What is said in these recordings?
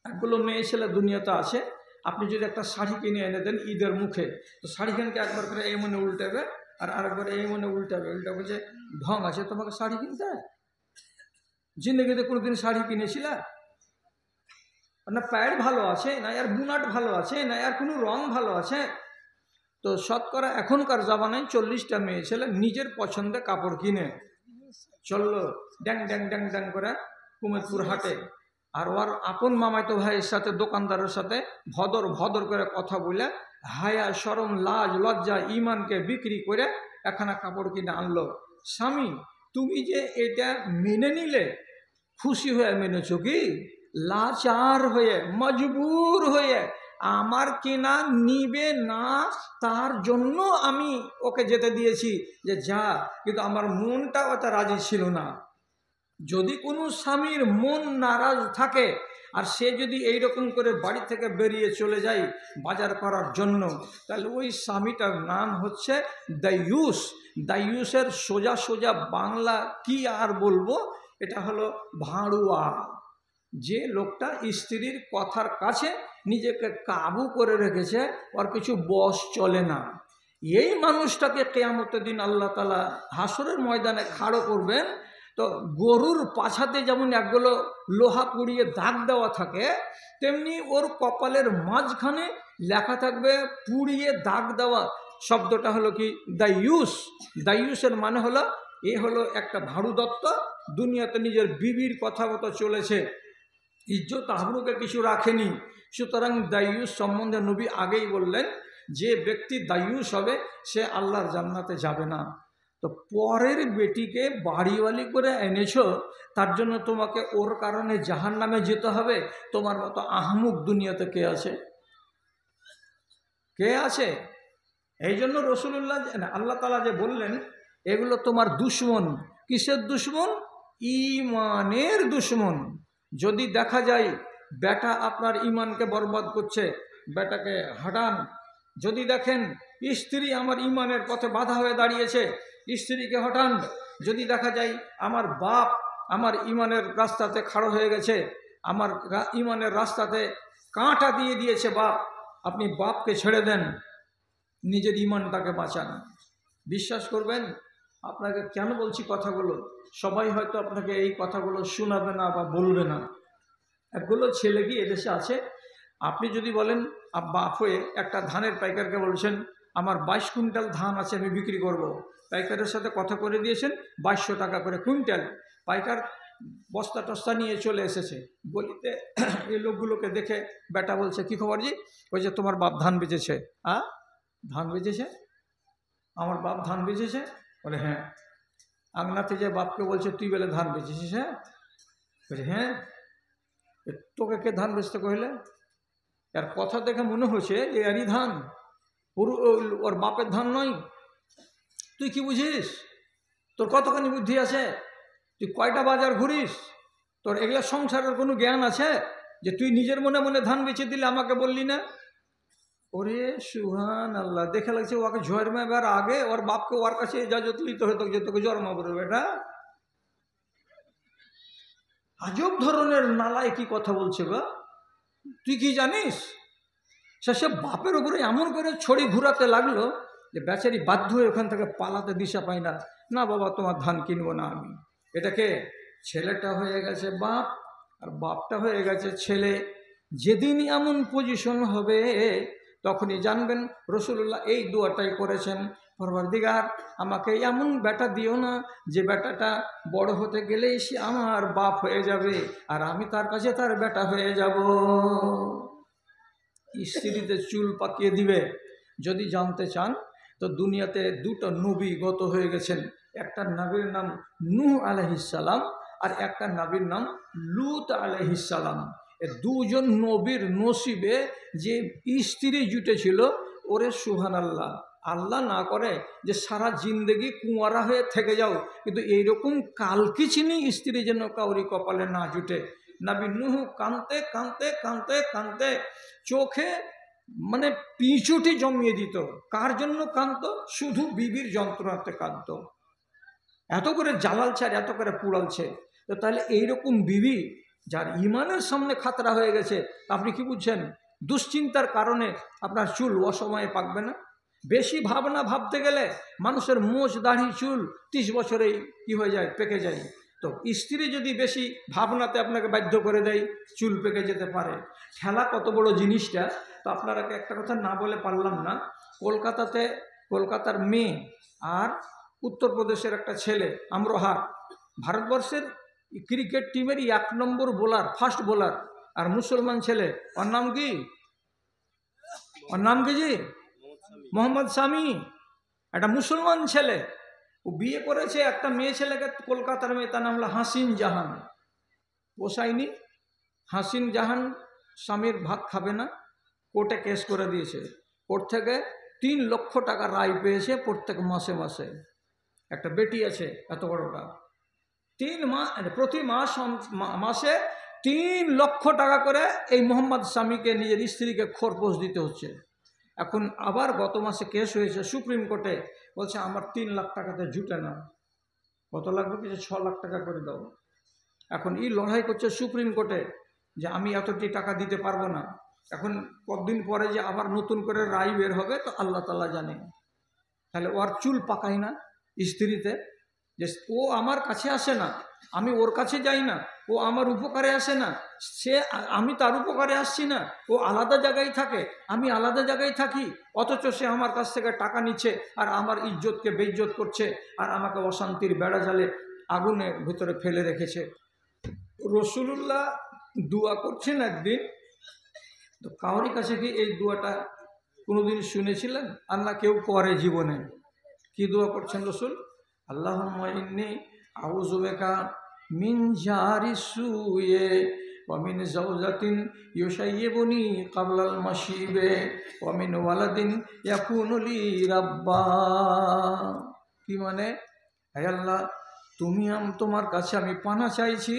একগুলো মেয়ে ছেলে দুনিয়াতে আছে, আপনি যদি একটা শাড়ি কিনে এনে দেন ঈদের মুখে, তো শাড়িখানকে একবার করে এই মনে উল্টাবে আর আরেকবার এই মনে উল্টাবে, উল্টা বলছে ঢং আছে তোমাকে শাড়ি কিনতে? জিন্দগিতে কোনোদিন শাড়ি কিনেছিল না? প্যান্ট ভালো আছে না, আর বুনাট ভালো আছে না, আর কোনো রং ভালো আছে? তো শতকরা এখনকার জামানায় 40টা মেয়ে ছেলে নিজের পছন্দে কাপড় কিনে চললো ড্যাং ড্যাং ড্যাং ড্যাং করে কুমেদপুর হাটে, আর ওর আপন মামাতো ভাইয়ের সাথে দোকানদারের সাথে ভদর ভদর করে কথা বলে হায়া শরম লাজ লজ্জা ইমানকে বিক্রি করে একখানা কাপড় কিনে আনলো। স্বামী, তুমি যে এটা মেনে নিলে, খুশি হয়ে মেনেছো কি লাচার হয়ে মজবুর হয়ে? আমার কেনা নিবে না তার জন্য আমি ওকে যেতে দিয়েছি যে যা, কিন্তু আমার মনটা অত রাজি ছিল না। যদি কোনো স্বামীর মন নারাজ থাকে আর সে যদি এইরকম করে বাড়ি থেকে বেরিয়ে চলে যায় বাজার করার জন্য, তাহলে ওই স্বামীটার নাম হচ্ছে দাইয়ুস। দাইয়ুসের সোজা সোজা বাংলা কি আর বলবো, এটা হলো ভাঁড়ুয়া। যে লোকটা স্ত্রীর কথার কাছে নিজেকে কাবু করে রেখেছে, ওর কিছু বশ চলে না, এই মানুষটাকে কিয়ামতের দিন আল্লাহ তাআলা হাসরের ময়দানে খাড়ো করবেন। তো গরুর পাছাতে যেমন একগুলো লোহা পুড়িয়ে দাগ দেওয়া থাকে, তেমনি ওর কপালের মাঝখানে লেখা থাকবে পুড়িয়ে দাগ দেওয়া। শব্দটা হলো কি দাইয়ুস। দাইয়ুসের মানে হলো এ হলো একটা ভাড়ু দত্ত, দুনিয়াতে নিজের বিবির কথা মতো চলেছে, ইজ্জত আবরুকে কিছু রাখেনি। সুতরাং দাইয়ুস সম্বন্ধে নবী আগেই বললেন, যে ব্যক্তি দাইয়ুস হবে সে আল্লাহর জান্নাতে যাবে না। তো পরের বেটিকে বাড়িওয়ালি করে এনেছো, তার জন্য তোমাকে ওর কারণে জাহান্নামে যেতে হবে? তোমার মতো আহমুক দুনিয়াতে কে আছে? কে আছে? এই জন্য রসুল্লাহ আল্লাহ তাআলা যে বললেন এগুলো তোমার দুশ্মন। কিসের দুশ্মন? ইমানের দুশ্মন। যদি দেখা যায় বেটা আপনার ইমানকে বরবাদ করছে, বেটাকে হাঁটান। যদি দেখেন স্ত্রী আমার ইমানের পথে বাধা হয়ে দাঁড়িয়েছে, স্ত্রীকে হটান। যদি দেখা যায় আমার বাপ আমার ইমানের রাস্তাতে খাড়ো হয়ে গেছে, আমার ইমানের রাস্তাতে কাঁটা দিয়ে দিয়েছে বাপ, আপনি বাপকে ছেড়ে দেন, নিজের ইমানটাকে বাঁচান। বিশ্বাস করবেন, আপনাকে কেন বলছি কথাগুলো, সবাই হয়তো আপনাকে এই কথাগুলো শোনাবে না বা বলবে না। একগুলো ছেলে কি এদেশে আছে, আপনি যদি বলেন বাপ হয়ে একটা ধানের পাইকারকে বলছেন আমার 22 কুইন্টাল ধান আছে আমি বিক্রি করব, পাইকারের সাথে কথা করে দিয়েছেন 2200 টাকা করে কুইন্টাল। পাইকার বস্তা টস্তা নিয়ে চলে এসেছে গলিতে, এই লোকগুলোকে দেখে বেটা বলছে কি খবর জি? ওই যে তোমার বাপ ধান বেচেছে। ধান বেচেছে? আমার বাপ ধান বেচেছে? বলে হ্যাঁ। আংনাতে যে বাপকে বলছে তুই বলে ধান বেচেছিস? হ্যাঁ। বলছে হ্যাঁ। তোকে কে ধান বেচতে কহিলে? এর কথা দেখে মনে হচ্ছে যে এরই ধান, ওর বাপের ধান নয়। তুই কি বুঝিস? তোর কতখানি বুদ্ধি আছে? তুই কয়টা বাজার ঘুরিস? তোর এগুলা সংসারের কোনো জ্ঞান আছে যে তুই নিজের মনে মনে ধান বেচে দিলে আমাকে বললি না? ওরে সুবহান আল্লাহ, দেখে লাগছে ওকে জন্মাবার আগে ওর বাপকে ওর কাছে ইজাজত নিতে হতো যে তোকে জন্মাবো রে বেটা। আজব ধরনের নালায় কি কথা বলছে গো। তুই কি জানিস? সে বাপের উপরে এমন করে ছড়ি ঘুরাতে লাগলো যে বেচারি বাধ্য হয়ে ওখান থেকে পালাতে দিশা পায় না। না বাবা তোমার ধান কিনবো না আমি। এটাকে ছেলেটা হয়ে গেছে বাপ আর বাপটা হয়ে গেছে ছেলে। যেদিন এমন পজিশন হবে তখনই জানবেন রসুল্লাহ এই দোয়াটাই করেছেন, পরওয়ারদিগার আমাকে এমন বেটা দিও না যে বেটাটা বড় হতে গেলেই সে আমার বাপ হয়ে যাবে আর আমি তার কাছে তার বেটা হয়ে যাব। স্ত্রীতে চুল পাকিয়ে দিবে। যদি জানতে চান তো দুনিয়াতে দুটো নবী গত হয়ে গেছেন, একটা নবীর নাম নূহ আলাইহিস সালাম আর একটা নবীর নাম লূত আলাইহিস সালাম। এ দুজন নবীর নসিবে যে স্ত্রী জুটেছিল, ওরে সুবহানাল্লাহ। আল্লাহ না করে যে সারা জিন্দেগি কুঁয়ারা হয়ে থেকে যাও, কিন্তু এইরকম কালকিচিনি স্ত্রী যেন কাউরি কপালে না জুটে। নবী নূহ কাঁদতে কাঁদতে কাঁদতে কাঁদতে চোখে মানে পিছুটি জমিয়ে দিত। কার জন্য কাঁদতো? শুধু বিবির যন্ত্রণাতে কাঁদতো। এত করে জ্বালালছে আর এত করে পুড়ালছে। তো তাহলে এইরকম বিবি যার ইমানের সামনে খাতরা হয়ে গেছে, আপনি কি বুঝছেন? দুশ্চিন্তার কারণে আপনার চুল অসময়ে পাকবে না। বেশি ভাবনা ভাবতে গেলে মানুষের মোচ দাড়ি চুল 30 বছরেই কি হয়ে যায়, পেকে যায়। তো স্ত্রী যদি বেশি ভাবনাতে আপনাকে বাধ্য করে দেয়, চুল পেকে যেতে পারে। খেলা কত বড় জিনিসটা, তো আপনারা একটা কথা না বলে পারলাম না। কলকাতার মেয়ে আর উত্তরপ্রদেশের একটা ছেলে, আমরোহা, ভারতবর্ষের ক্রিকেট টিমের 1 নম্বর বোলার, ফাস্ট বোলার, আর মুসলমান ছেলে, ওর নাম কি? ওর নাম কি জি? মোহাম্মদ শামি। একটা মুসলমান ছেলে, ও বিয়ে করেছে একটা মেয়ে ছেলেকে, কলকাতার মেয়ে, তার নাম হলো হাসিন জাহান। পোষায়নি। হাসিন জাহান স্বামীর ভাত খাবে না, কোর্টে কেস করে দিয়েছে। কোর্ট থেকে 3 লক্ষ টাকা রায় পেয়েছে প্রত্যেক মাসে মাসে। একটা বেটি আছে এত বড়টা, প্রতি মাসে 3 লক্ষ টাকা করে এই মোহাম্মদ শামিকে, নিজের স্ত্রীকে খরপোশ দিতে হচ্ছে। এখন আবার গত মাসে কেস হয়েছে সুপ্রিম কোর্টে, বলছে আমার 3 লাখ টাকাতে জুটে না। কত লাগবে? কিছু 6 লাখ টাকা করে দাও। এখন এই লড়াই করছে সুপ্রিম কোর্টে যে আমি এতটি টাকা দিতে পারবো না। এখন কতদিন পরে যে আবার নতুন করে রায় বের হবে তো আল্লাহ তাআলা জানে। তাহলে ওর চুল পাকায় না স্ত্রীতে, যে ও আমার কাছে আসে না, আমি ওর কাছে যাই না, ও আমার উপকারে আসে না, আমি তার উপকারে আসছি না, ও আলাদা জায়গায় থাকে, আমি আলাদা জায়গায় থাকি, অথচ সে আমার কাছ থেকে টাকা নিচ্ছে আর আমার ইজ্জতকে বেইজ্জত করছে আর আমাকে অশান্তির বেড়া জালে আগুনের ভিতরে ফেলে রেখেছে। রসুলুল্লাহ দোয়া করছেন একদিন, তো কাউরি কাছে কি এই দোয়াটা কোনোদিন শুনেছিলেন? আল্লাহ কেউ করে জীবনে। কি দোয়া করছেন রসুল? আল্লাহুম্মা ইন্নী আউযু বিকা মিন জারি সুয়ে ওয়া মিন যাওজাতিন ইউশাইয়িবুনি ক্বাবলাল মাশিবে ওয়া মিন ওয়ালাদিন ইয়াকুনু লি রাব্বা। কি মানে? হে আল্লাহ, তোমার কাছে আমি পানা চাইছি,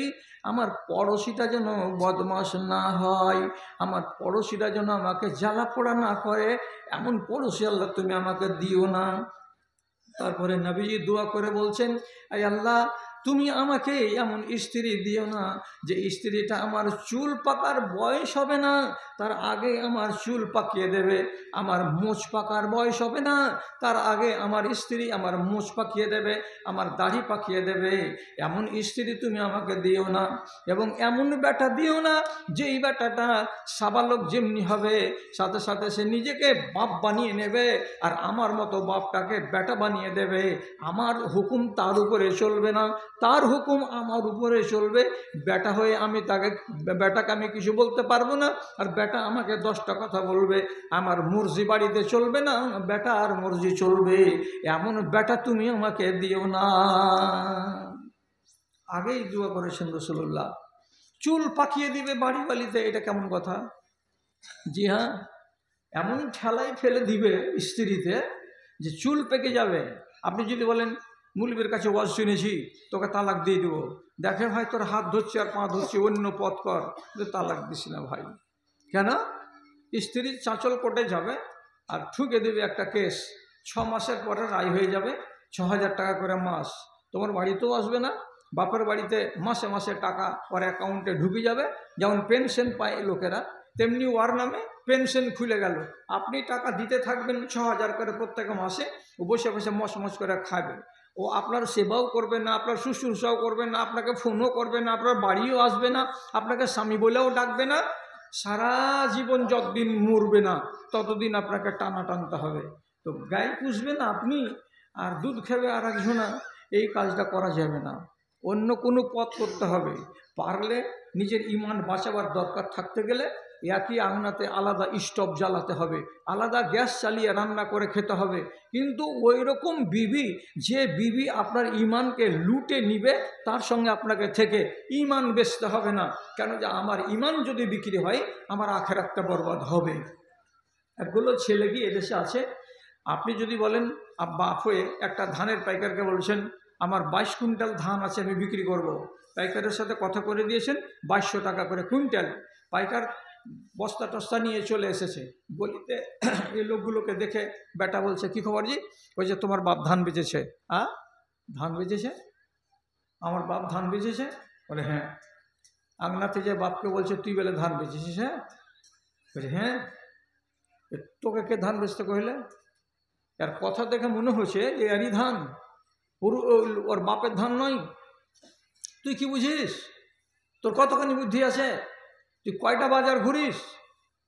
আমার পড়োশিটা যেন বদমাশ না হয়, আমার পড়োশিটা যেন আমাকে জ্বালা পোড়া না করে, এমন পড়োশি আল্লাহ তুমি আমাকে দিও না। তারপরে নবীজি দোয়া করে বলছেন, আয় আল্লাহ, তুমি আমাকে এমন স্ত্রী দিও না যে স্ত্রীটা আমার চুল পাকার বয়স হবে না তার আগে আমার চুল পাকিয়ে দেবে, আমার মোচ পাকার বয়স হবে না তার আগে আমার স্ত্রী আমার মোচ পাকিয়ে দেবে, আমার দাড়ি পাকিয়ে দেবে। এমন স্ত্রী তুমি আমাকে দিও না, এবং এমন বেটা দিও না যেই বেটাটা সাবালক যেমনি হবে সাথে সাথে সে নিজেকে বাপ বানিয়ে নেবে আর আমার মতো বাপটাকে বেটা বানিয়ে দেবে। আমার হুকুম তার উপরে চলবে না, তার হুকুম আমার উপরে চলবে। বেটা হয়ে আমি বেটাকে আমি কিছু বলতে পারবো না, আর বেটা আমাকে 10টা কথা বলবে। আমার মর্জি বাড়িতে চলবে না, বেটা আর মর্জি চলবে। এমন বেটা তুমি আমাকে দিও না। আগেই দোয়া করেছেন রাসূলুল্লাহ। চুল পাকিয়ে দিবে বাড়িতে, এটা কেমন কথা? জি হ্যাঁ, এমন ঠেলাই ফেলে দিবে স্ত্রীতে যে চুল পেকে যাবে। আপনি যদি বলেন মুলবির কাছে ওয়াজ শুনেছি তোকে তালাক দিয়ে দেবো, দেখে ভাই তোর হাত ধরছে আর পা ধরছে, অন্য পথ কর, তালাক দিস না ভাই। কেন? স্ত্রী চাঁচল কোর্টে যাবে আর ঠুকে দেবে একটা কেস, 6 মাসের পরে রায় হয়ে যাবে, 6000 টাকা করে মাস। তোমার বাড়িতেও আসবে না, বাপের বাড়িতে মাসে মাসে টাকা ওর অ্যাকাউন্টে ঢুকে যাবে। যেমন পেনশন পায় লোকেরা, তেমনি ওর নামে পেনশন খুলে গেল। আপনি টাকা দিতে থাকবেন 6000 করে প্রত্যেক মাসে, ও বসে বসে মশ করে খাবে। ও আপনার সেবাও করবে না, আপনার শুশ্রূষাও করবে না, আপনাকে ফোনও করবে না, আপনার বাড়িও আসবে না, আপনাকে স্বামী বলেও ডাকবে না। সারা জীবন যতদিন মরবে না ততদিন আপনাকে টানা টানতে হবে। তো গায়ে পুষবে না আপনি, আর দুধ খাবে আর একজনা, এই কাজটা করা যাবে না। অন্য কোনো পথ করতে হবে। পারলে নিজের ইমান বাঁচাবার দরকার থাকতে গেলে একই আঙনাতে আলাদা স্টোভ জ্বালাতে হবে, আলাদা গ্যাস চালিয়ে রান্না করে খেতে হবে। কিন্তু ওই রকম বিবি, যে বিবি আপনার ইমানকে লুটে নিবে, তার সঙ্গে আপনাকে থেকে ইমান বেচতে হবে না। কেন? যে আমার ইমান যদি বিক্রি হয় আমার আখেরাতটা বরবাদ হবে। একগুলো ছেলে কি এদেশে আছে? আপনি যদি বলেন বাপ হয়ে একটা ধানের পাইকারকে বলছেন আমার 22 কুইন্টাল ধান আছে আমি বিক্রি করব, পাইকারের সাথে কথা করে দিয়েছেন 2200 টাকা করে কুইন্টাল। পাইকার বস্তা টস্তা নিয়ে চলে এসেছে গলিতে। এই লোকগুলোকে দেখে বেটা বলছে, কি খবর জি? ওই যে তোমার বাপ ধান বেচেছে। ধান বেচেছে? আমার বাপ ধান বেচেছে? বলে হ্যাঁ। আংনাতে যে বাপকে বলছে তুই বলে ধান বেচেছিস? হ্যাঁ, বলছে হ্যাঁ। তোকে কে ধান বেচতে কহিলে? আর কথা দেখে মনে হচ্ছে যে এরই ধান, পুরো ওর বাপের ধান নয়। তুই কি বুঝিস? তোর কতখানি বুদ্ধি আছে? তুই কয়টা বাজার ঘুরিস?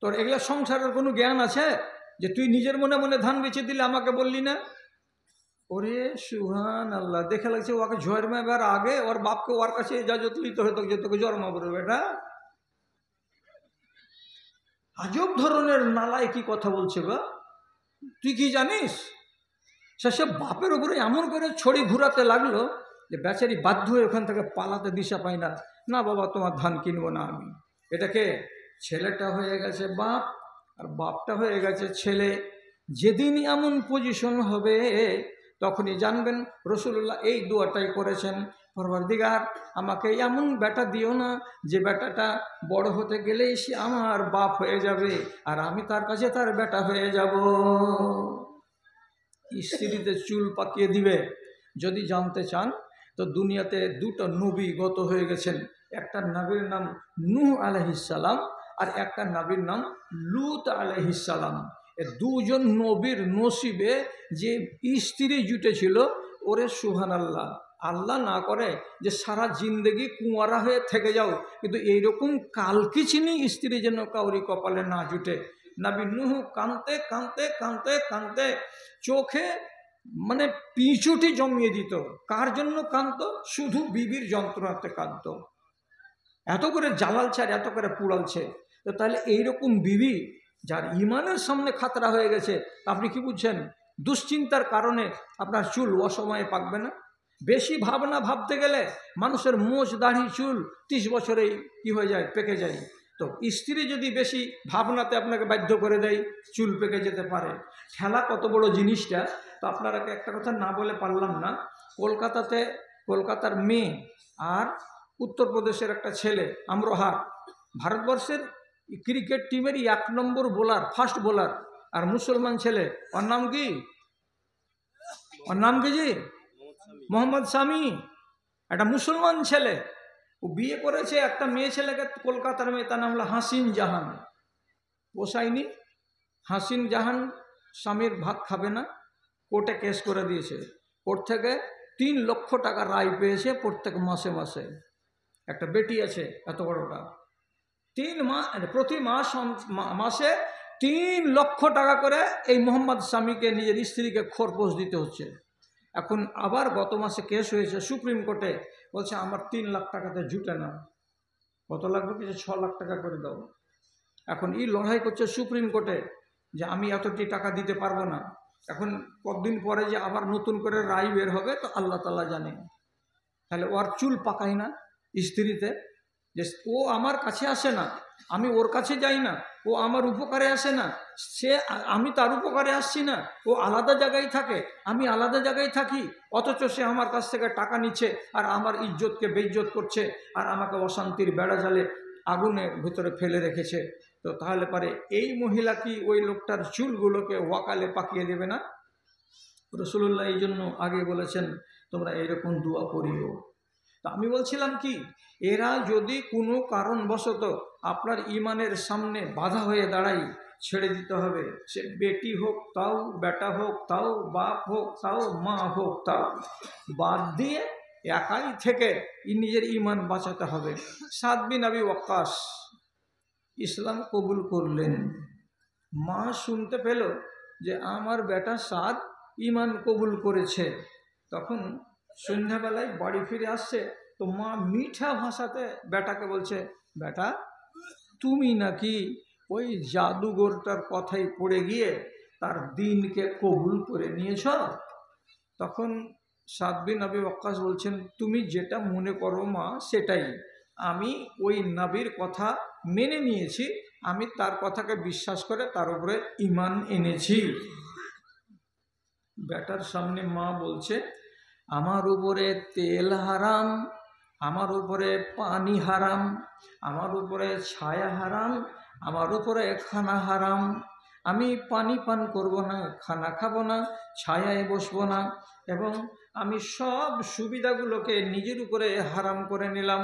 তোর এগুলা সংসারের কোনো জ্ঞান আছে যে তুই নিজের মনে মনে ধান বেচে দিলে আমাকে বললি না? ওরে সুবহান আল্লাহ, দেখে লাগছে ওকে জন্মাবার আগে ওর বাপকে ওর কাছে ইজাজত নিতে হতো যে তোকে জন্মাবো রে বেটা। আজব ধরনের নালায় কি কথা বলছে গো। তুই কি জানিস? সে বাপের উপরে এমন করে ছড়ি ঘুরাতে লাগলো যে বেচারি বাধ্য হয়ে ওখান থেকে পালাতে দিশা পায় না। না বাবা, তোমার ধান কিনবো না আমি। এটাকে ছেলেটা হয়ে গেছে বাপ আর বাপটা হয়ে গেছে ছেলে। যেদিন এমন পজিশন হবে তখনই জানবেন রাসূলুল্লাহ এই দোয়াটাই করেছেন, পরওয়ারদিগার আমাকে এমন বেটা দিও না যে বেটাটা বড় হতে গেলেই সে আমার বাপ হয়ে যাবে আর আমি তার কাছে তার বেটা হয়ে যাব। স্ত্রীতে চুল পাকিয়ে দিবে। যদি জানতে চান তো দুনিয়াতে দুটো নবী গত হয়ে গেছেন। একটা নবীর নাম নূহ আলাইহিস সালাম আর একটা নবীর নাম লূত আলাইহিস সালাম। এ দুজন নবীর নসিবে যে স্ত্রী জুটেছিল, ওরে সুবহানাল্লাহ। আল্লাহ না করে যে সারা জিন্দেগি কুঁয়ারা হয়ে থেকে যাও, কিন্তু এইরকম কালকিচিনি স্ত্রী যেন কাউরি কপালে না জুটে। নবী নূহ কাঁদতে কাঁদতে কাঁদতে কাঁদতে চোখে মানে পিছুটি জমিয়ে দিত। কার জন্য কাঁদত? শুধু বিবির যন্ত্রণাতে কাঁদত। এত করে জ্বালালছে আর এত করে পুড়ালছে। তো তাহলে এইরকম বিবি যার ইমানের সামনে খাতরা হয়ে গেছে, আপনি কি বুঝছেন? দুশ্চিন্তার কারণে আপনার চুল অসময়ে পাকবে না। বেশি ভাবনা ভাবতে গেলে মানুষের মোচ দাড়ি চুল 30 বছরেই কি হয়ে যায়, পেকে যায়। তো স্ত্রী যদি বেশি ভাবনাতে আপনাকে বাধ্য করে দেয়, চুল পেকে যেতে পারে। খেলা কত বড় জিনিসটা তো আপনারাকে একটা কথা না বলে পারলাম না। কলকাতার মেয়ে আর উত্তরপ্রদেশের একটা ছেলে আমরোহার, ভারতবর্ষের ক্রিকেট টিমেরই 1 নম্বর বোলার, ফাস্ট বোলার, আর মুসলমান ছেলে। ওর নাম কি? ওর নাম কি জি? মোহাম্মদ শামি। একটা মুসলমান ছেলে, ও বিয়ে করেছে একটা মেয়ে ছেলেকে, কলকাতার মেয়ে, তার নাম হলো হাসিন জাহান। পোষায়নি। হাসিন জাহান স্বামীর ভাত খাবে না, কোর্টে কেস করে দিয়েছে। কোর্ট থেকে 3 লক্ষ টাকা রায় পেয়েছে প্রত্যেক মাসে মাসে। একটা বেটি আছে এত বড়টা, প্রতি মাসে 3 লক্ষ টাকা করে এই মোহাম্মদ শামিকে, নিজের স্ত্রীকে খরপোশ দিতে হচ্ছে। এখন আবার গত মাসে কেস হয়েছে সুপ্রিম কোর্টে, বলছে আমার 3 লাখ টাকাতে জুটে না। কত লাগবে? কিছু 6 লাখ টাকা করে দাও। এখন এই লড়াই করছে সুপ্রিম কোর্টে যে আমি এতটি টাকা দিতে পারবো না। এখন কতদিন পরে যে আবার নতুন করে রায় বের হবে তো আল্লাহ তাআলা জানে। তাহলে ওর চুল পাকায় না স্ত্রীতে, যে ও আমার কাছে আসে না, আমি ওর কাছে যাই না, ও আমার উপকারে আসে না, আমি তার উপকারে আসছি না। ও আলাদা জায়গায় থাকে, আমি আলাদা জায়গায় থাকি, অথচ সে আমার কাছ থেকে টাকা নিচ্ছে আর আমার ইজ্জতকে বেইজ্জত করছে আর আমাকে অশান্তির বেড়া জালে আগুনের ভিতরে ফেলে রেখেছে। তো তাহলে পারে এই মহিলা কি ওই লোকটার চুলগুলোকে ওয়াকালে পাকিয়ে দেবে না? রাসূলুল্লাহ এই জন্য আগে বলেছেন তোমরা এরকম দোয়া করিও। তা আমি বলছিলাম কি, এরা যদি কোনো কারণবশত আপনার ইমানের সামনে বাধা হয়ে দাঁড়ায়, ছেড়ে দিতে হবে। সে বেটি হোক তাও, বেটা হোক তাও, বাপ হোক তাও, মা হোক তাও, বাদ দিয়ে একাই থেকে নিজের ইমান বাঁচাতে হবে। সাদ বিন আবি ওয়াক্কাস ইসলাম কবুল করলেন। মা শুনতে পেল যে আমার বেটা সাদ ইমান কবুল করেছে। তখন সন্ধ্যাবেলায় বাড়ি ফিরে আসছে, তো মা মিঠা ভাষাতে বেটাকে বলছে, বেটা তুমি নাকি ওই জাদুঘরটার কথাই পড়ে গিয়ে তার দিনকে কবুল করে নিয়েছ। তখন সাদ বিন আবি ওয়াক্কাস বলছেন, তুমি যেটা মনে করো মা সেটাই, আমি ওই নবীর কথা মেনে নিয়েছি, আমি তার কথাকে বিশ্বাস করে তার উপরে ঈমান এনেছি। বেটার সামনে মা বলছে, আমার উপরে তেল হারাম, আমার উপরে পানি হারাম, আমার উপরে ছায়া হারাম, আমার উপরে খানা হারাম। আমি পানি পান করব না, খানা খাবো না, ছায়ায় বসবো না, এবং আমি সব সুবিধাগুলোকে নিজের উপরে হারাম করে নিলাম,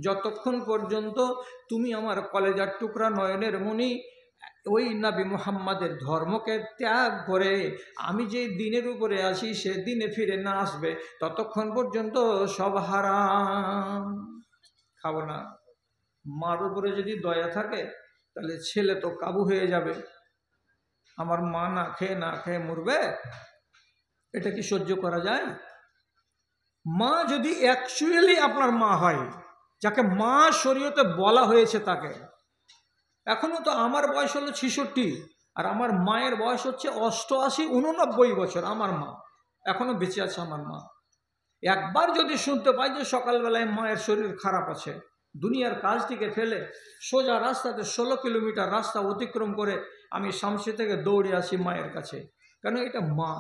যতক্ষণ পর্যন্ত তুমি আমার কলেজার টুকরা নয়নের মণি ওই নবী মুহাম্মাদের ধর্মকে ত্যাগ করে আমি যে দিনের উপরে আসি সে দিনে ফিরে না আসবে, ততক্ষণ পর্যন্ত সব হারাম। খাবো না। মার উপরে যদি দয়া থাকে তাহলে ছেলে তো কাবু হয়ে যাবে। আমার মা না খেয়ে মরবে, এটা কি সহ্য করা যায়? মা যদি অ্যাকচুয়ালি আপনার মা হয়, যাকে মা শরীয়তে বলা হয়েছে তাকে, এখনো তো আমার বয়স হলো 66 আর আমার মায়ের বয়স হচ্ছে 88, 89 বছর। আমার মা এখনো বেঁচে আছে। আমার মা একবার যদি শুনতে পাই যে সকালবেলায় মায়ের শরীর খারাপ আছে, দুনিয়ার কাজ থেকে ফেলে সোজা রাস্তাতে 16 কিলোমিটার রাস্তা অতিক্রম করে আমি শামসি থেকে দৌড়ে আসি মায়ের কাছে, কেন এটা মা।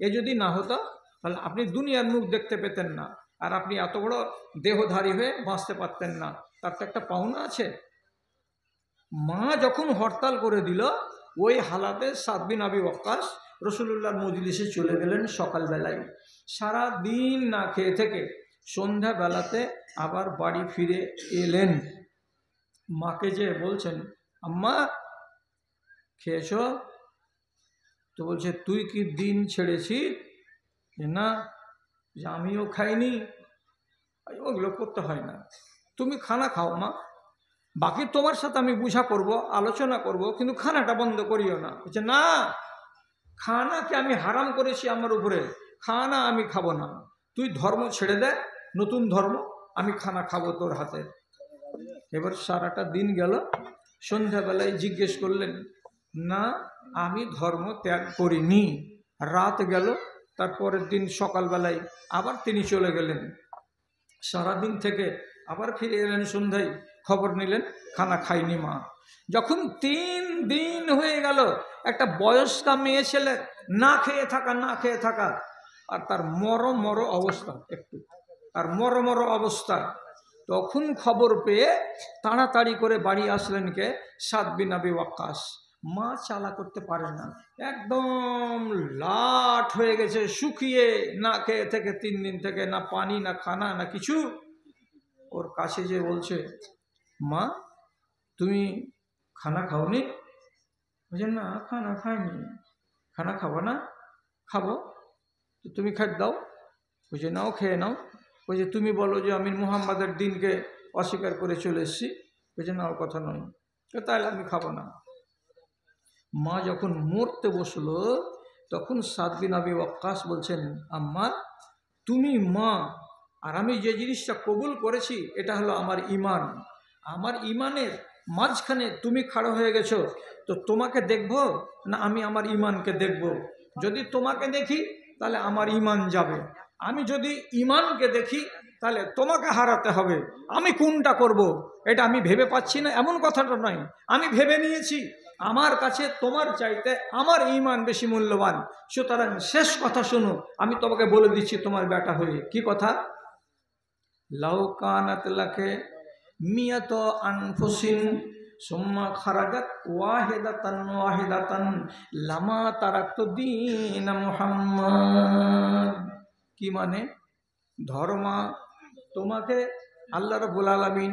এ যদি না হতো তাহলে আপনি দুনিয়ার মুখ দেখতে পেতেন না, আর আপনি এত বড় দেহধারী হয়ে বাঁচতে পারতেন না। তার তো একটা পাওনা আছে। মা যখন হরতাল করে দিল, ওই হালাতে সাদ বিন আবি ওয়াক্কাস রাসূলুল্লাহর মজলিসে চলে গেলেন সকালবেলায়। সারা দিন না খেয়ে থেকে সন্ধ্যাবেলাতে আবার বাড়ি ফিরে এলেন। মাকে যে বলছেন, আম্মা খেয়েছ? তো বলছে, তুই কি দিন ছেড়েছি? না, যে আমিও খাইনি। ওগুলো করতে হয় না, তুমি খানা খাও মা, বাকি তোমার সাথে আমি বুঝা করব, আলোচনা করব, কিন্তু খানাটা বন্ধ করিও না। বলছে, না, খানাকে আমি হারাম করেছি আমার উপরে, খানা আমি খাবো না। তুই ধর্ম ছেড়ে দে, নতুন ধর্ম, আমি খানা খাবো তোর হাতে। এবার সারাটা দিন গেল। সন্ধ্যাবেলায় জিজ্ঞেস করলেন, না আমি ধর্ম ত্যাগ করিনি। রাত গেল, তারপরের দিন সকালবেলায় আবার তিনি চলে গেলেন। সারাদিন থেকে আবার ফিরে এলেন সন্ধ্যায়, খবর নিলেন খানা খাইনি মা। যখন 3 দিন হয়ে গেল, একটা বয়স্কা মেয়ে ছেলে না খেয়ে থাকা, আর তার মর অবস্থা, একটু তার মর অবস্থা, তখন খবর পেয়ে তাড়াতাড়ি করে বাড়ি আসলেন কে? সাদ বিন আবি ওয়াক্কাস। মা চালা করতে পারে না, একদম লাট হয়ে গেছে, শুকিয়ে না খেয়ে থেকে 3 দিন থেকে, না পানি না খানা না কিছু। ওর কাছে যে বলছে, মা তুমি খানা খাওনি? বলছে, না খানা খাইনি। খানা খাবো না? খাবো, তো তুমি খাই দাও। বলছে, নাও খেয়ে নাও। বলছে, তুমি বলো যে আমি মুহাম্মাদের দিনকে অস্বীকার করে চলে এসেছি। বলছে, না, ও কথা নয়। তাহলে আমি খাবো না। মা যখন মরতে বসলো, তখন সাদ বিন আবি ওয়াক্কাস বলছেন, আম্মা তুমি মা, আর আমি যে জিনিসটা কবুল করেছি এটা হলো আমার ঈমান। আমার ঈমানের মাঝখানে তুমি খাড়া হয়ে গেছো, তো তোমাকে দেখবো না আমি আমার ঈমানকে দেখব? যদি তোমাকে দেখি তাহলে আমার ঈমান যাবে, আমি যদি ঈমানকে দেখি তাহলে তোমাকে হারাতে হবে। আমি কোনটা করব এটা আমি ভেবে পাচ্ছি না, এমন কথাটা নয়। আমি ভেবে নিয়েছি আমার কাছে তোমার চাইতে আমার ঈমান বেশি মূল্যবান। সুতরাং শেষ কথা শোনো, আমি তোমাকে বলে দিচ্ছি তোমার বেটা হয়ে। কি কথা? লাউ কানাত লাকে মিয়াত আনফুসিন সুম্মা খারাজাত ওয়াহিদাতান লামা তারাকতু দীন মুহাম্মদ। কি মানে? ধর্মা তোমাকে আল্লাহ রাব্বুল আলামিন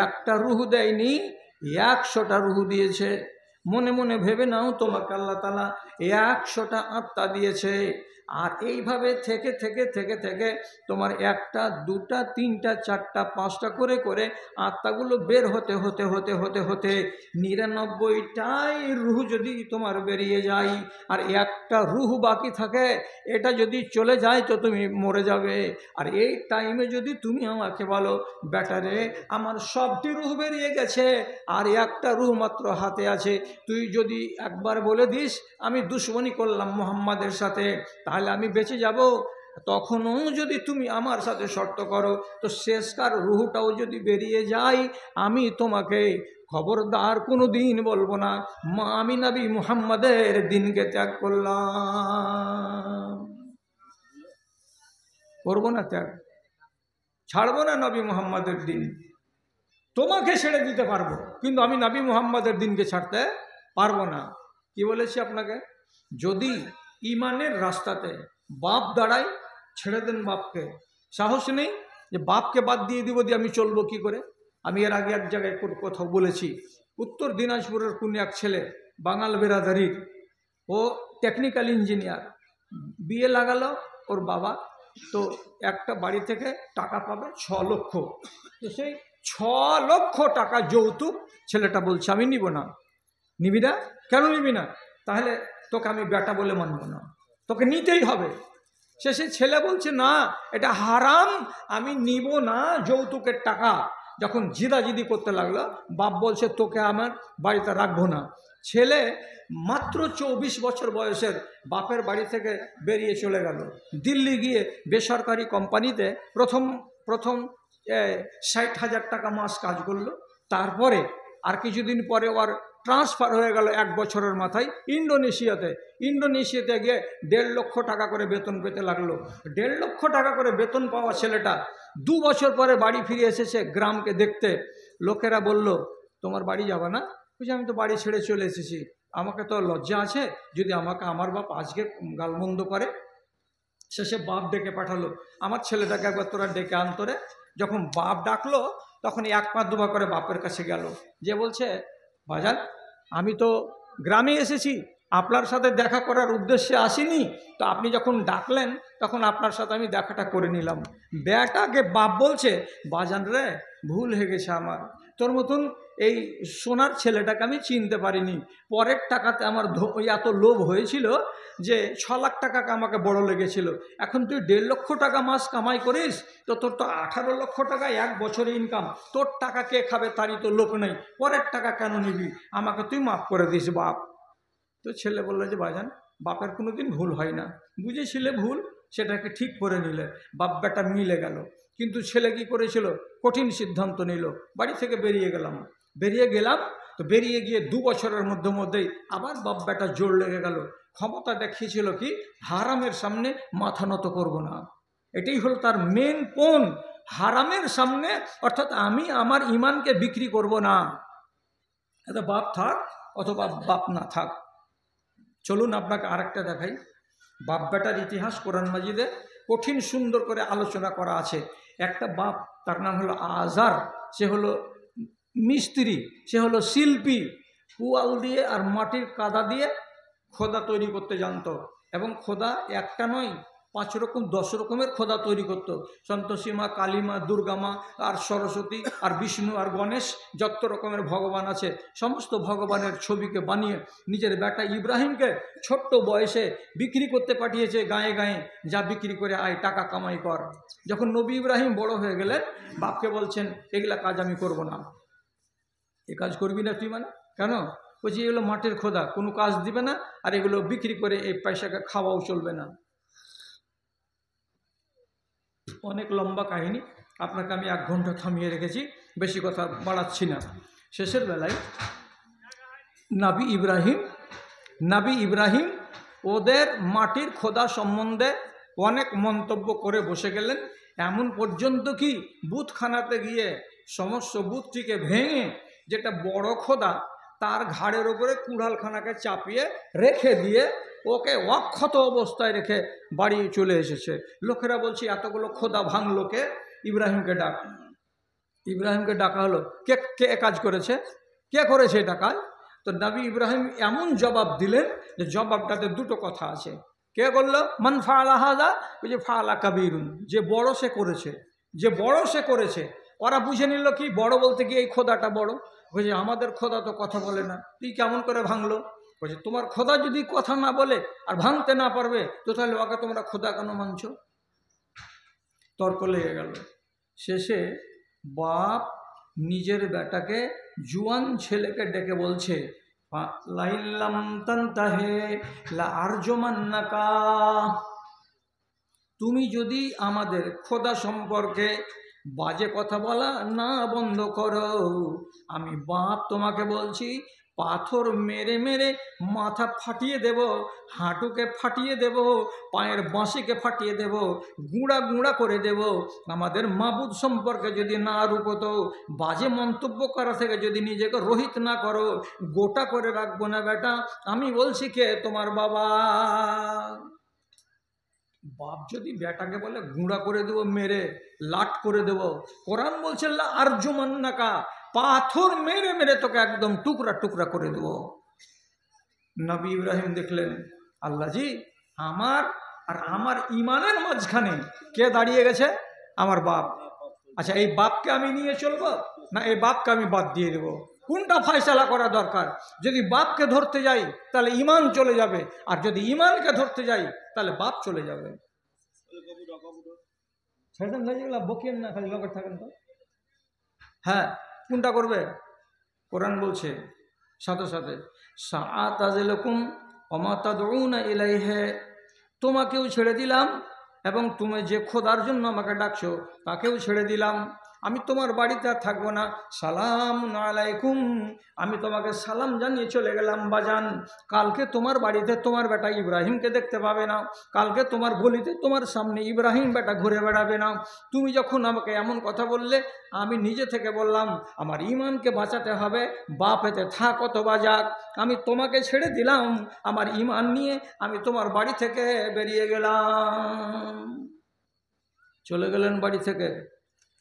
একটা রূহ দেয়নি, 100টা রূহ দিয়েছে। মনে মনে ভেবে নাও তোমাকে আল্লাহ তাআলা 100টা আত্মা দিয়েছে। আর এইভাবে থেকে থেকে থেকে থেকে তোমার 1টা 2টা 3টা 4টা 5টা করে করে আত্মাগুলো বের হতে হতে হতে হতে হতে 99টাই রূহ যদি তোমার বেরিয়ে যায় আর একটা রূহ বাকি থাকে, এটা যদি চলে যায় তো তুমি মরে যাবে। আর এই টাইমে যদি তুমি আমাকে বলো, ব্যাটারে আমার সবটি রূহ বেরিয়ে গেছে আর একটা রূহ মাত্র হাতে আছে, তুই যদি একবার বলে দিস আমি দুশমনি করলাম মুহাম্মাদের সাথে, তাহলে আমি বেঁচে যাব। তখনও যদি তুমি আমার সাথে শর্ত করো, তো শেষকার রুহটাও যদি বেরিয়ে যায়, আমি তোমাকে খবরদার কোনো দিন বলবো না আমি নবী মুহাম্মাদের দিনকে ত্যাগ করলাম। করবো না ত্যাগ, ছাড়বো না নবী মুহাম্মাদের দিন। তোমাকে ছেড়ে দিতে পারবো, কিন্তু আমি নবী মুহাম্মাদের দিনকে ছাড়তে পারবো না। কি বলেছি আপনাকে? যদি ইমানের রাস্তাতে বাপ দাঁড়ায় ছেড়ে দেন বাপকে। সাহস নেই যে বাপকে বাদ দিয়ে দিব, দিয়ে আমি চলবো কি করে। আমি এর আগে এক জায়গায় কোথাও বলেছি, উত্তর দিনাজপুরের কোন এক ছেলে, বাঙাল বেরাদারির, ও টেকনিক্যাল ইঞ্জিনিয়ার, বিয়ে লাগালো ওর বাবা, তো একটা বাড়ি থেকে টাকা পাবে 6 লক্ষ। তো সেই 6 লক্ষ টাকা যৌতুক ছেলেটা বলছে আমি নিব না। নিবি না? কেন নিবি না? তাহলে তোকে আমি বেটা বলে মানব না, তোকে নিতেই হবে। শেষে ছেলে বলছে না, এটা হারাম, আমি নিব না যৌতুকের টাকা। যখন জিদাজিদি করতে লাগলো, বাপ বলছে তোকে আমার বাড়িতে রাখবো না। ছেলে মাত্র 24 বছর বয়সের বাপের বাড়ি থেকে বেরিয়ে চলে গেল দিল্লি, গিয়ে বেসরকারি কোম্পানিতে প্রথম 60,000 টাকা মাস কাজ করলো। তারপরে আর কিছুদিন পরে ওর ট্রান্সফার হয়ে গেল 1 বছরের মাথায় ইন্দোনেশিয়াতে গিয়ে 1.5 লক্ষ টাকা করে বেতন পেতে লাগলো। 1.5 লক্ষ টাকা করে বেতন পাওয়া ছেলেটা 2 বছর পরে বাড়ি ফিরে এসেছে গ্রামকে দেখতে। লোকেরা বলল তোমার বাড়ি যাবে না? বুঝি আমি তো বাড়ি ছেড়ে চলে এসেছি, আমাকে তো লজ্জা আছে যদি আমাকে আমার বাপ আজকে গালমন্দ করে। শেষে বাপ ডেকে পাঠালো, আমার ছেলেটাকে একবার তোরা ডেকে আনতরে। যখন বাপ ডাকলো তখন 1 পা 2 পা করে বাপের কাছে গেল, যে বলছে বাজান আমি তো গ্রামে এসেছি, আপনার সাথে দেখা করার উদ্দেশ্যে আসিনি, তো আপনি যখন ডাকলেন তখন আপনার সাথে আমি দেখাটা করে নিলাম। বেটাকে বাপ বলছে বাজান রে, ভুল হয়ে গেছে আমার, তোর মতন এই সোনার ছেলেটাকে আমি চিনতে পারিনি। পরের টাকাতে আমার এত লোভ হয়েছিল যে 6 লাখ টাকা আমাকে বড় লেগেছিল। এখন তুই 1.5 লক্ষ টাকা মাস কামাই করিস, তো তোর তো 18 লক্ষ টাকা 1 বছরে ইনকাম, তোর টাকা কে খাবে তারই তো লোক নেই, পরের টাকা কেন নিবি, আমাকে তুই মাফ করে দিস বাপ। তো ছেলে বললো যে বাজান বাপের কোনো দিন ভুল হয় না, বুঝেছিলে ভুল, সেটাকে ঠিক করে নিলে, বাপ বেটা মিলে গেল। কিন্তু ছেলে কি করেছিল, কঠিন সিদ্ধান্ত নিল, বাড়ি থেকে বেরিয়ে গেলাম। তো বেরিয়ে গিয়ে 2 বছরের মধ্যেই আবার বাপ বেটা জোর লেগে গেল। ক্ষমতা দেখিয়েছিল কি, হারামের সামনে মাথা নত করব না, এটাই হলো তার মেন পণ। হারামের সামনে, অর্থাৎ আমি আমার ইমানকে বিক্রি করব না। এটা বাপ থাক অথবা বাপ না থাক। চলুন আপনাকে আরেকটা দেখাই। বাপ বেটার ইতিহাস কোরআন মাজিদে কঠিন সুন্দর করে আলোচনা করা আছে। একটা বাপ, তার নাম হলো আজার, সে হলো মিস্ত্রি, সে হলো শিল্পী, পুয়াল দিয়ে আর মাটির কাদা দিয়ে খোদা তৈরি করতে জানতো। এবং খোদা একটা নয়, 5 রকম 10 রকমের খোদা তৈরি করত। সন্তোষী মা, কালী মা, দুর্গা মা, আর সরস্বতী, আর বিষ্ণু, আর গণেশ, যত রকমের ভগবান আছে সমস্ত ভগবানের ছবিকে বানিয়ে নিজের বেটা ইব্রাহিমকে ছোট্ট বয়সে বিক্রি করতে পাঠিয়েছে গায়ে গায়ে, যা বিক্রি করে আয়, টাকা কামাই কর। যখন নবী ইব্রাহিম বড় হয়ে গেলেন, বাপকে বলছেন এগুলা কাজ আমি করব না। এ কাজ করবি না তুই? মানে কেন? বলছি এগুলো মাটির খোদা, কোনো কাজ দিবে না, আর এগুলো বিক্রি করে এই পয়সাকে খাওয়াও চলবে না। অনেক লম্বা কাহিনী, আপনাকে আমি 1 ঘন্টা থামিয়ে রেখেছি, বেশি কথা বাড়াচ্ছি না। শেষের বেলায় নাবি ইব্রাহিম ওদের মাটির খোদা সম্বন্ধে অনেক মন্তব্য করে বসে গেলেন। এমন পর্যন্ত কি বুতখানাতে গিয়ে সমস্ত বুতটিকে ভেঙে, যেটা বড় খোদা তার ঘাড়ের ওপরে কুড়ালখানাকে চাপিয়ে রেখে দিয়ে ওকে অক্ষত অবস্থায় রেখে বাড়ি চলে এসেছে। লোকেরা বলছে এতগুলো খোদা ভাঙলো কে? ইব্রাহিমকে ডাকা হলো। কে কাজ করেছে? কে করেছে এটা কাজ? তো নবী ইব্রাহিম এমন জবাব দিলেন যে জবাবটাতে 2টো কথা আছে। কে বলল মান ফাআলা হাযা? ওই যে ফাআলা কাবীরুন, যে বড় সে করেছে। ওরা বুঝে নিল কি, বড় বলতে গিয়ে এই খোদাটা বড়। বলছে আমাদের খোদা তো কথা বলে না, তুই কেমন করে ভাঙলো? বলছে তোমার খোদা যদি কথা না বলে আর ভাঙতে না পারবে, তো তাহলে ওকে তোমরা খোদা কেন মানছো? তর্ক লেগে গেল। শেষে বাপ নিজের বেটাকে, জুয়ান ছেলেকে ডেকে বলছে লাইল্লাম তানতাহে লা আরজুমান্নাকা, তুমি যদি আমাদের খোদা সম্পর্কে বাজে কথা বলা না বন্ধ করো, আমি বাপ তোমাকে বলছি পাথর মেরে মেরে মাথা ফাটিয়ে দেব, হাঁটুকে ফাটিয়ে দেব, পায়ের বাঁশিকে ফাটিয়ে দেব, গুঁড়া গুঁড়া করে দেব। আমাদের মাবুদ সম্পর্কে যদি না রূপত, বাজে মন্তব্য করা থেকে যদি নিজেকে রহিত না করো, গোটা করে রাখবো না বেটা। আমি বলছি কে? তোমার বাবা। বাপ যদি বেটাকে বলে গুঁড়া করে দেবো, মেরে লাট করে দেব, কোরআন বলছে আর জুমান্নাকা, পাথর মেরে মেরে তোকে একদম টুকরা টুকরা করে দেব। নবী ইব্রাহিম দেখলেন, আল্লাহজি আমার আর আমার ইমানের মাঝখানে কে দাঁড়িয়ে গেছে? আমার বাপ। আচ্ছা, এই বাপকে আমি নিয়ে চলবো না এই বাপকে আমি বাদ দিয়ে দেবো? কোনটা ফয়সালা করা দরকার? যদি বাপকে ধরতে যাই তাহলে ইমান চলে যাবে, আর যদি ইমানকে ধরতে যাই তাহলে বাপ চলে যাবে। বকিয়েন না, খালি লগর থাকেন তো। হ্যাঁ, কোনটা করবে? কোরআন বলছে সাথে সাথে সাআতাযিলুকুম ওমা তাদউনা ইলাইহি, তোমাকেও ছেড়ে দিলাম এবং তুমি যে খোদার জন্য আমাকে ডাকছো তাকেও ছেড়ে দিলাম। আমি তোমার বাড়িতে আর থাকবো না। সালামুন আলাইকুম, আমি তোমাকে সালাম জানিয়ে চলে গেলাম বাজান। কালকে তোমার বাড়িতে তোমার বেটা ইব্রাহিমকে দেখতে পাবে না, কালকে তোমার গলিতে তোমার সামনে ইব্রাহিম বেটা ঘুরে বেড়াবে না। তুমি যখন আমাকে এমন কথা বললে, আমি নিজে থেকে বললাম আমার ইমানকে বাঁচাতে হবে, বাপেতে থাক অথবা যাক, আমি তোমাকে ছেড়ে দিলাম আমার ইমান নিয়ে, আমি তোমার বাড়ি থেকে বেরিয়ে গেলাম। চলে গেলেন বাড়ি থেকে।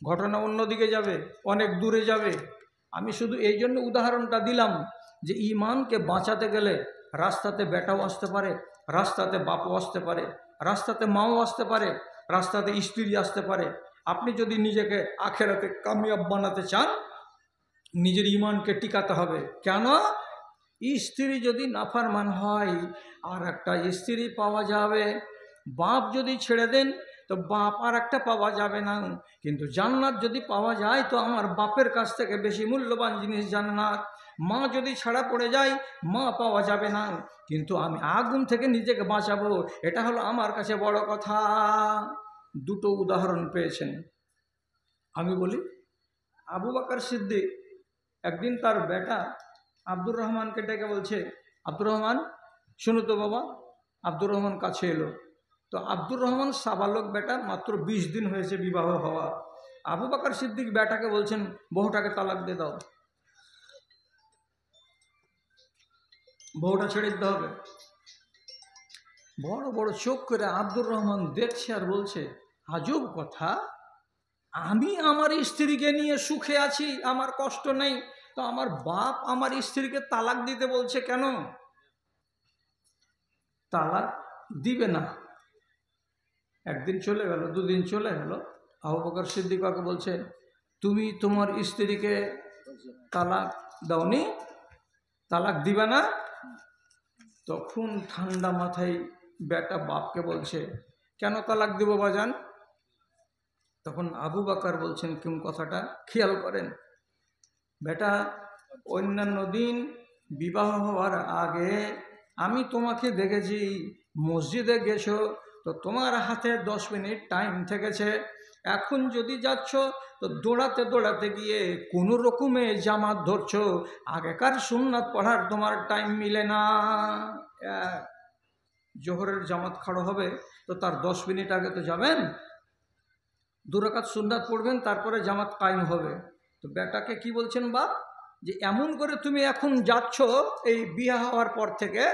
ঘটনা অন্যদিকে যাবে, অনেক দূরে যাবে। আমি শুধু এই জন্য উদাহরণটা দিলাম যে ইমানকে বাঁচাতে গেলে রাস্তাতে বেটাও আসতে পারে, রাস্তাতে বাপও আসতে পারে, রাস্তাতে মাও আসতে পারে, রাস্তাতে স্ত্রী আসতে পারে। আপনি যদি নিজেকে আখেরাতে কামিয়াব বানাতে চান, নিজের ইমানকে টিকাতে হবে। কেন? স্ত্রী যদি নাফরমান হয় আর একটা স্ত্রী পাওয়া যাবে, বাপ যদি ছেড়ে দেন তো বাপ আর একটা পাওয়া যাবে না। কিন্তু জান্নাত যদি পাওয়া যায় তো আমার বাপের কাছ থেকে বেশি মূল্যবান জিনিস জান্নাত। মা যদি ছাড়া পড়ে যায়, মা পাওয়া যাবে না, কিন্তু আমি আগুন থেকে নিজেকে বাঁচাবো, এটা হলো আমার কাছে বড় কথা। দুটো উদাহরণ পেয়েছেন। আমি বলি, আবু বকর সিদ্দিক একদিন তার বেটা আব্দুর রহমানকে ডেকে বলছে, আব্দুর রহমান শুনো তো বাবা। আব্দুর রহমান কাছে এলো। তো আব্দুর রহমান সাবালক বেটা, মাত্র 20 দিন হয়েছে বিবাহ হওয়া। আবু বকর সিদ্দিক বেটাকে বলছেন, বহুটাকে তালাক দিয়ে দাও, বহুটা ছেড়ে দিতে হবে। বড় বড় চোখ করে আব্দুর রহমান দেখছে আর বলছে, আজব কথা, আমি আমার স্ত্রীকে নিয়ে সুখে আছি, আমার কষ্ট নেই, তো আমার বাপ আমার স্ত্রীকে তালাক দিতে বলছে কেন? তালাক দিবে না। একদিন চলে গেল, দুদিন চলে গেল। আবু বকর সিদ্দিক কাকে বলছে, তুমি তোমার স্ত্রীকে তালাক দাওনি, তালাক দিবে না? তখন ঠান্ডা মাথায় বেটা বাপকে বলছে, কেন তালাক দিব বাজান? তখন আবু বকর বলছেন, কোন কথাটা খেয়াল করেন। বেটা, অন্যান্য দিন বিবাহ হওয়ার আগে আমি তোমাকে দেখেছি মসজিদে গেছো, তো তোমার হাতে 10 মিনিট টাইম থেকেছে। এখন যদি যাচ্ছ তো দৌড়াতে দৌড়াতে গিয়ে কোনো রকমে জামাত ধরছো, আগেকার সুন্নাত পড়ার তোমার টাইম মিলে না। জোহরের জামাত খাড়ো হবে তো তার 10 মিনিট আগে তো যাবেন, 2 রাকাত সুন্নাত পড়বেন, তারপরে জামাত কায়েম হবে। তো বেটাকে কি বলছেন বাপ, যে এমন করে তুমি এখন যাচ্ছ এই বিয়ে হওয়ার পর থেকে,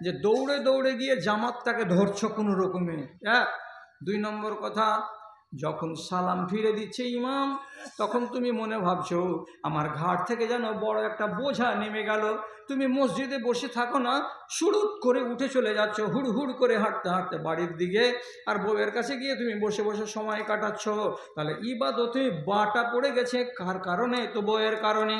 যে দৌড়ে দৌড়ে গিয়ে জামাতটাকে ধরছো কোনো রকমে। 2 নম্বর কথা, যখন সালাম ফিরে দিচ্ছে ইমাম, তখন তুমি মনে ভাবছো আমার ঘাট থেকে যেন বড় একটা বোঝা নেমে গেল। তুমি মসজিদে বসে থাকো না, সুরুত করে উঠে চলে যাচ্ছ হুড় হুড় করে হাঁটতে হাঁটতে বাড়ির দিকে, আর বউয়ের কাছে গিয়ে তুমি বসে বসে সময় কাটাচ্ছ। তাহলে ইবাদতে বাটা পড়ে গেছে কার কারণে? তো বউয়ের কারণে।